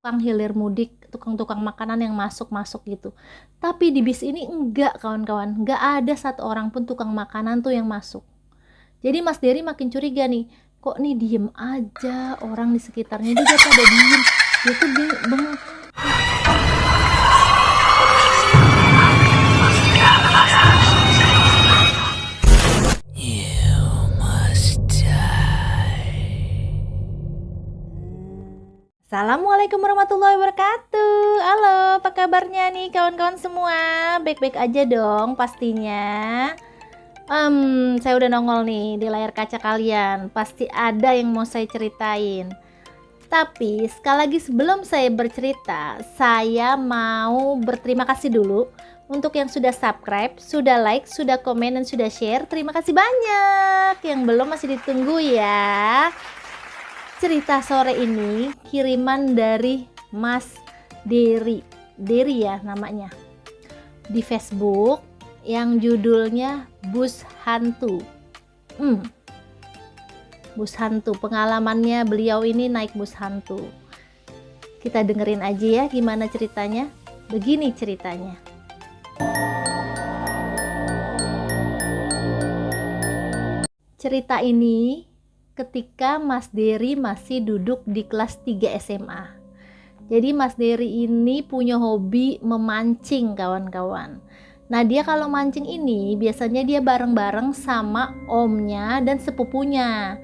tukang hilir mudik, tukang-tukang makanan yang masuk-masuk gitu. Tapi di bis ini enggak kawan-kawan, enggak ada satu orang pun tukang makanan tuh yang masuk. Jadi Mas Dery makin curiga nih, kok nih diem aja orang di sekitarnya juga pada diem. Dia tuh bengong. Assalamualaikum warahmatullahi wabarakatuh. Halo, apa kabarnya nih kawan-kawan semua? Baik-baik aja dong pastinya. Saya udah nongol nih di layar kaca kalian. Pasti ada yang mau saya ceritain. Tapi sekali lagi sebelum saya bercerita, saya mau berterima kasih dulu untuk yang sudah subscribe, sudah like, sudah komen, dan sudah share. Terima kasih banyak. Yang belum masih ditunggu ya. Cerita sore ini kiriman dari Mas Dery ya namanya, di Facebook yang judulnya Bus Hantu. Bus hantu, pengalamannya beliau ini naik bus hantu. Kita dengerin aja ya gimana ceritanya. Begini ceritanya. Cerita ini ketika Mas Dery masih duduk di kelas 3 SMA. Jadi Mas Dery ini punya hobi memancing kawan-kawan. Nah dia kalau mancing ini biasanya dia bareng-bareng sama omnya dan sepupunya.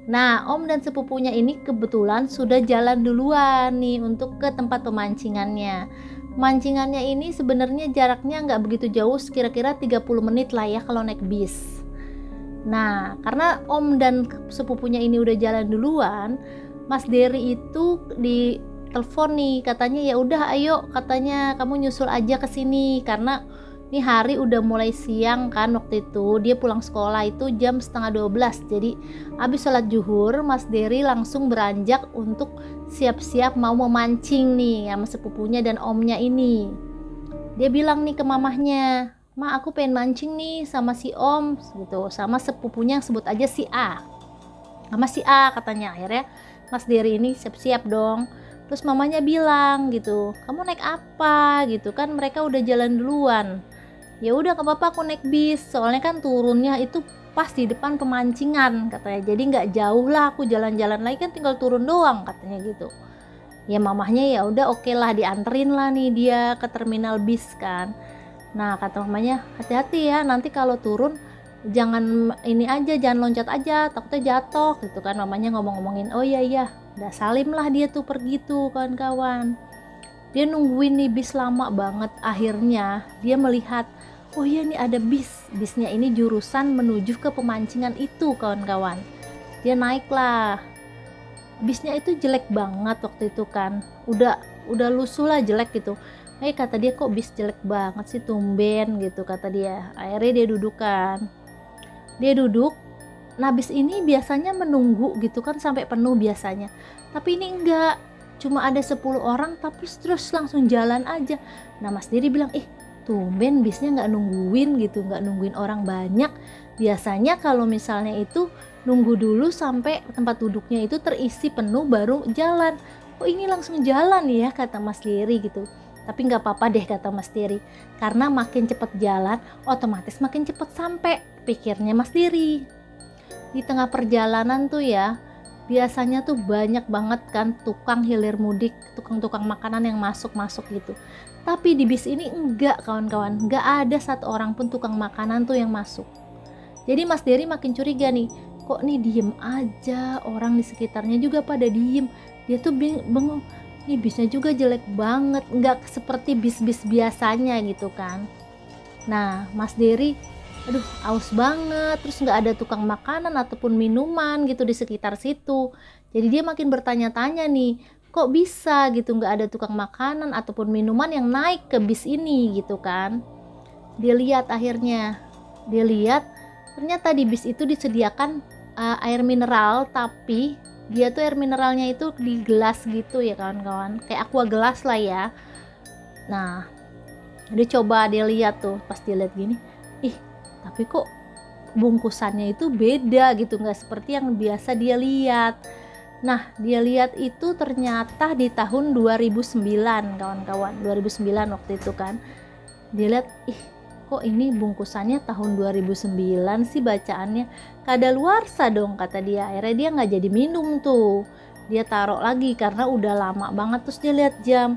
Nah om dan sepupunya ini kebetulan sudah jalan duluan nih untuk ke tempat pemancingannya. Mancingannya ini sebenarnya jaraknya nggak begitu jauh, kira-kira 30 menit lah ya kalau naik bis. Nah, karena om dan sepupunya ini udah jalan duluan, Mas Dery itu di telepon nih, katanya ya udah ayo, katanya kamu nyusul aja ke sini karena nih hari udah mulai siang kan waktu itu. Dia pulang sekolah itu jam setengah 12. Jadi habis sholat zuhur, Mas Dery langsung beranjak untuk siap-siap mau memancing nih sama sepupunya dan omnya ini. Dia bilang nih ke mamahnya, "Ma, aku pengen mancing nih sama si om," gitu, sama sepupunya yang sebut aja si A. Sama si A katanya. Akhirnya Mas Dery ini siap-siap dong. Terus mamanya bilang gitu, "Kamu naik apa?" gitu kan, mereka udah jalan duluan. "Ya udah, gak apa-apa, aku naik bis. Soalnya kan turunnya itu pas di depan pemancingan," katanya. "Jadi nggak jauh lah, aku jalan-jalan lagi kan tinggal turun doang," katanya gitu. Ya mamahnya ya udah oke lah, dianterin lah nih dia ke terminal bis kan. Nah kata mamanya, "Hati-hati ya, nanti kalau turun jangan ini aja, jangan loncat aja, takutnya jatuh," gitu kan. Mamanya ngomong-ngomongin. Oh iya, udah salim lah dia tuh pergi tuh kawan-kawan. Dia nungguin nih bis lama banget. Akhirnya dia melihat, oh iya nih ada bisnya ini jurusan menuju ke pemancingan itu kawan-kawan. Dia naik lah. Bisnya itu jelek banget waktu itu kan, udah lusuh lah, jelek gitu. Kata dia, kok bis jelek banget sih, tumben gitu kata dia. Akhirnya dia duduk. Nah bis ini biasanya menunggu gitu kan sampai penuh biasanya, tapi ini enggak, cuma ada 10 orang tapi terus langsung jalan aja. Nah Mas Dery bilang, tumben bisnya nggak nungguin gitu, nggak nungguin orang banyak. Biasanya kalau misalnya itu nunggu dulu sampai tempat duduknya itu terisi penuh baru jalan. Kok ini langsung jalan ya, kata Mas Dery gitu. Tapi nggak apa-apa deh, kata Mas Dery, karena makin cepat jalan otomatis makin cepat sampai, pikirnya Mas Dery. Di tengah perjalanan tuh ya, biasanya tuh banyak banget kan tukang hilir mudik, tukang-tukang makanan yang masuk-masuk gitu. Tapi di bis ini enggak kawan-kawan, enggak ada satu orang pun tukang makanan tuh yang masuk. Jadi Mas Dery makin curiga nih, kok nih diem aja, orang di sekitarnya juga pada diem. Dia tuh bengong, nih bisnya juga jelek banget, enggak seperti bis-bis biasanya gitu kan. Nah Mas Dery, aduh aus banget, terus nggak ada tukang makanan ataupun minuman gitu di sekitar situ. Jadi dia makin bertanya-tanya nih, kok bisa gitu nggak ada tukang makanan ataupun minuman yang naik ke bis ini gitu kan. Dia lihat ternyata di bis itu disediakan air mineral, tapi dia tuh air mineralnya itu di gelas gitu ya kawan-kawan, kayak aqua gelas lah ya. Nah dia lihat tuh, pas dia lihat gini, tapi kok bungkusannya itu beda gitu, nggak seperti yang biasa dia lihat. Nah, dia lihat itu ternyata di tahun 2009, kawan-kawan. 2009 waktu itu kan. Dia lihat, ih, kok ini bungkusannya tahun 2009 sih bacaannya. Kadaluarsa dong, kata dia. Akhirnya dia nggak jadi minum tuh. Dia taruh lagi karena udah lama banget. Terus dia lihat jam.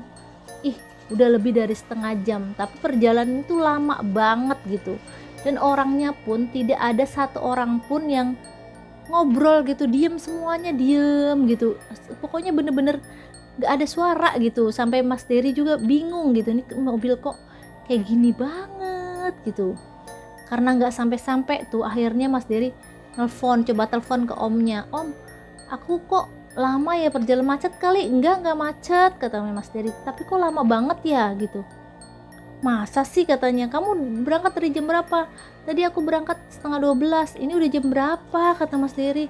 Ih, udah lebih dari setengah jam. Tapi perjalanan itu lama banget gitu. Dan orangnya pun tidak ada satu orang pun yang ngobrol gitu, diem, semuanya diem gitu, pokoknya bener-bener gak ada suara gitu. Sampai Mas Dery juga bingung gitu, ini mobil kok kayak gini banget gitu. Karena gak sampai-sampai tuh akhirnya Mas Dery coba telepon ke omnya. Om, aku kok lama ya perjalanan, macet kali? Enggak macet, kata Mas Dery, tapi kok lama banget ya gitu. Masa sih, katanya, kamu berangkat dari jam berapa? Tadi aku berangkat setengah 12, ini udah jam berapa, kata Mas Dery.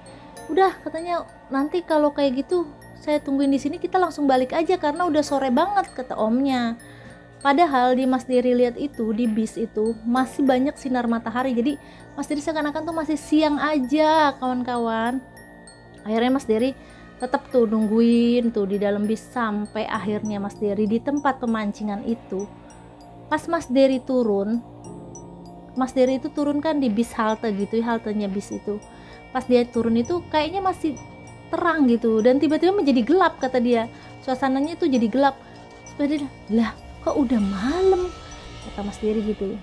Udah, katanya, nanti kalau kayak gitu saya tungguin di sini, kita langsung balik aja karena udah sore banget, kata omnya. Padahal di Mas Dery lihat itu, di bis itu masih banyak sinar matahari, jadi Mas Dery seakan-akan tuh masih siang aja, kawan-kawan. Akhirnya Mas Dery tetap tuh nungguin tuh di dalam bis sampai akhirnya Mas Dery di tempat pemancingan itu. Pas Mas Dery turun, Mas Dery itu turun kan di bis halte gitu, haltenya bis itu. Pas dia turun itu kayaknya masih terang gitu, dan tiba-tiba menjadi gelap, kata dia. Suasananya itu jadi gelap. Terus dia, lah kok udah malam, kata Mas Dery gitu.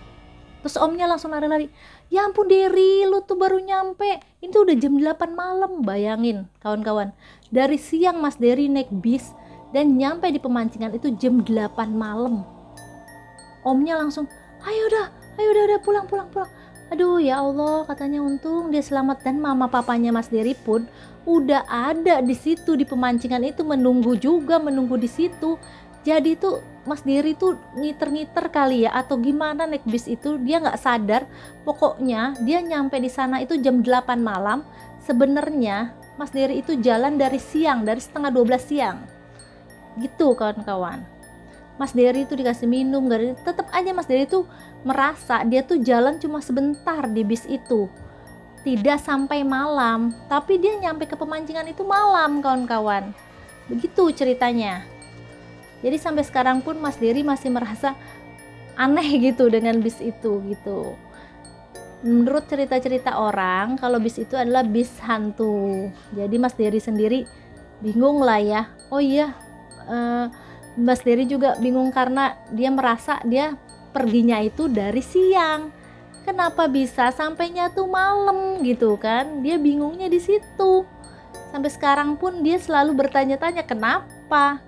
Terus omnya langsung lari-lari, ya ampun Dery, lu tuh baru nyampe, itu udah jam 8 malam. Bayangin kawan-kawan, dari siang Mas Dery naik bis dan nyampe di pemancingan itu jam 8 malam. Omnya langsung, ayo udah pulang. Aduh ya Allah, katanya, untung dia selamat. Dan mama papanya Mas Dery pun udah ada di situ di pemancingan itu, menunggu di situ. Jadi tuh Mas Dery tuh ngiter-ngiter kali ya, atau gimana naik bis itu, dia nggak sadar. Pokoknya dia nyampe di sana itu jam 8 malam. Sebenarnya Mas Dery itu jalan dari siang, dari setengah 12 siang gitu, kawan-kawan. Mas Dery itu dikasih minum, tetap aja Mas Dery itu merasa dia tuh jalan cuma sebentar di bis itu, tidak sampai malam, tapi dia nyampe ke pemancingan itu malam, kawan-kawan. Begitu ceritanya. Jadi sampai sekarang pun Mas Dery masih merasa aneh gitu dengan bis itu gitu. Menurut cerita-cerita orang, kalau bis itu adalah bis hantu. Jadi Mas Dery sendiri bingung lah ya. Oh iya, Mas Dery juga bingung karena dia merasa dia perginya itu dari siang. Kenapa bisa sampainya tuh malam gitu kan? Dia bingungnya di situ. Sampai sekarang pun dia selalu bertanya-tanya kenapa.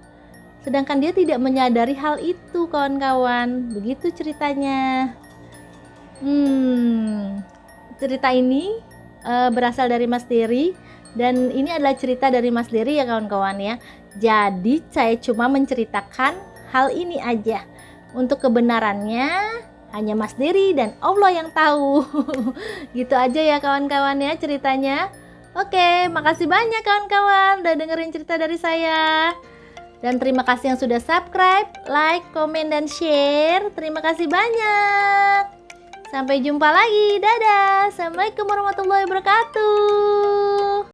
Sedangkan dia tidak menyadari hal itu, kawan-kawan. Begitu ceritanya. Cerita ini berasal dari Mas Dery. Dan ini adalah cerita dari Mas Dery ya, kawan-kawan ya. Jadi saya cuma menceritakan hal ini aja. Untuk kebenarannya hanya Mas Dery dan Allah yang tahu. Gitu aja ya, kawan-kawan ya ceritanya. Oke, makasih banyak kawan-kawan udah dengerin cerita dari saya. Dan terima kasih yang sudah subscribe, like, komen, dan share. Terima kasih banyak. Sampai jumpa lagi. Dadah. Assalamualaikum warahmatullahi wabarakatuh.